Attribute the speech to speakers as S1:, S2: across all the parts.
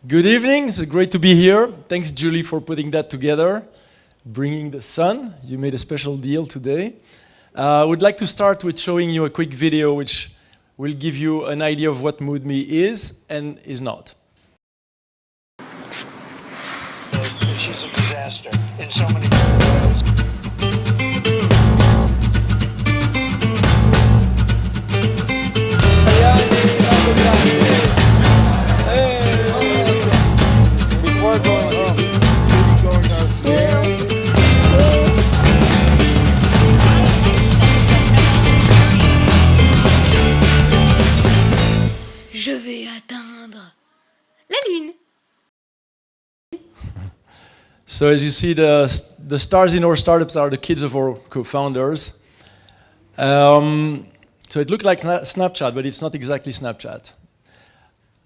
S1: Good evening, it's great to be here. Thanks, Julie, for putting that together, bringing the sun. You made a special deal today. I would like to start with showing you a quick video which will give you an idea of what MoodMe is and is not.
S2: She's a disaster in so many ways.
S3: Before going home, maybe going downstairs.
S4: Je vais atteindre la Lune.
S1: So as you see, the stars in our startups are the kids of our co-founders. So it looked like Snapchat, but it's not exactly Snapchat.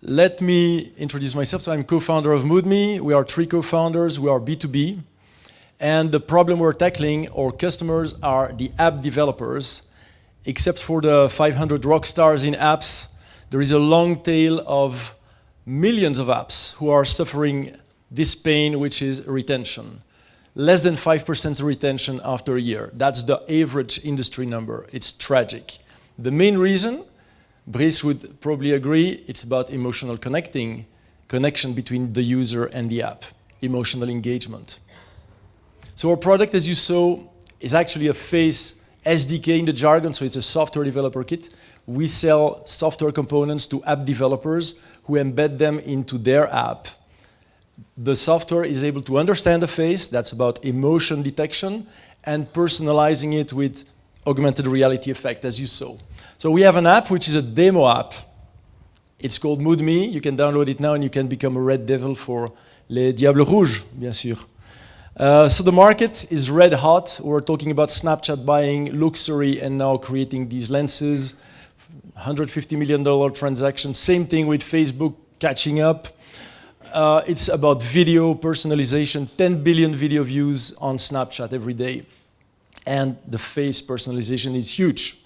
S1: Let me introduce myself. So I'm co-founder of MoodMe. We are 3 co-founders. We are B2B. And the problem we're tackling, our customers are the app developers. Except for the 500 rock stars in apps, there is a long tail of millions of apps who are suffering this pain, which is retention. Less than 5% retention after a year. That's the average industry number. It's tragic. The main reason, Brice would probably agree, it's about emotional connection between the user and the app, emotional engagement. So our product, as you saw, is actually a Face SDK in the jargon, so it's a software developer kit. We sell software components to app developers who embed them into their app. The software is able to understand the face, that's about emotion detection, and personalizing it with augmented reality effect, as you saw. So we have an app which is a demo app. It's called MoodMe. You can download it now and you can become a red devil for les Diables Rouges, bien sûr. So the market is red hot. We're talking about Snapchat buying luxury and now creating these lenses. $150 million transaction. Same thing with Facebook catching up. It's about video personalization, 10 billion video views on Snapchat every day. And the face personalization is huge.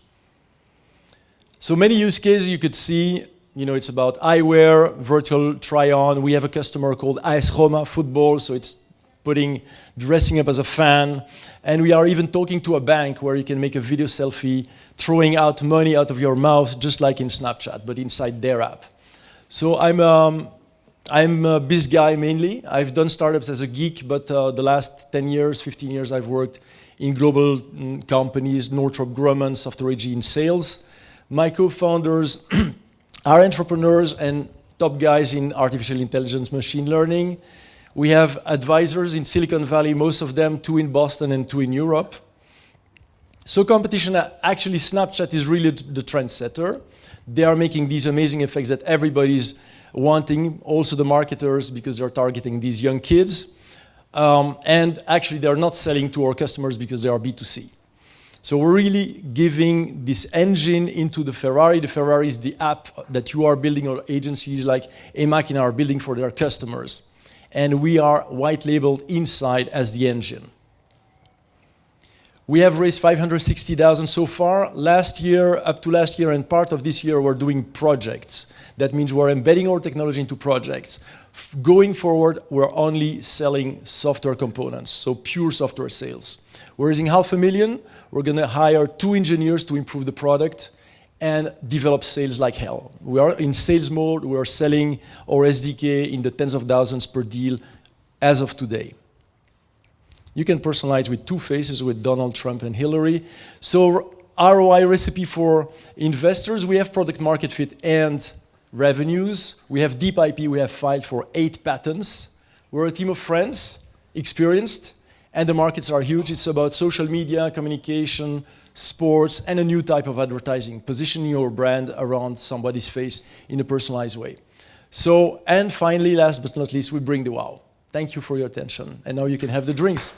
S1: So many use cases you could see, it's about eyewear, virtual try-on. We have a customer called AS Roma Football, so it's dressing up as a fan. And we are even talking to a bank where you can make a video selfie, throwing out money out of your mouth, just like in Snapchat, but inside their app. So I'm a biz guy mainly. I've done startups as a geek, but the last 10 years, 15 years, I've worked in global companies, Northrop Grumman, Software AG in sales. My co-founders are entrepreneurs and top guys in artificial intelligence, machine learning. We have advisors in Silicon Valley, most of them 2 in Boston and 2 in Europe. So competition, actually Snapchat is really the trendsetter. They are making these amazing effects that everybody's wanting, also the marketers, because they're targeting these young kids. And actually they're not selling to our customers because they are B2C. So we're really giving this engine into the Ferrari. The Ferrari is the app that you are building, or agencies like Emakina are building for their customers. And we are white labeled inside as the engine. We have raised 560,000 so far. Last year, up to last year and part of this year, we're doing projects. That means we're embedding our technology into projects. Going forward, we're only selling software components, so pure software sales. We're raising $500,000. We're going to hire 2 engineers to improve the product and develop sales like hell. We are in sales mode. We are selling our SDK in the tens of thousands per deal as of today. You can personalize with 2 faces, with Donald Trump and Hillary. So ROI recipe for investors, we have product market fit and revenues. We have deep IP, we have filed for 8 patents. We're a team of friends, experienced, and the markets are huge. It's about social media, communication, sports, and a new type of advertising, positioning your brand around somebody's face in a personalized way. So, and finally, last but not least, we bring the wow. Thank you for your attention. And now you can have the drinks.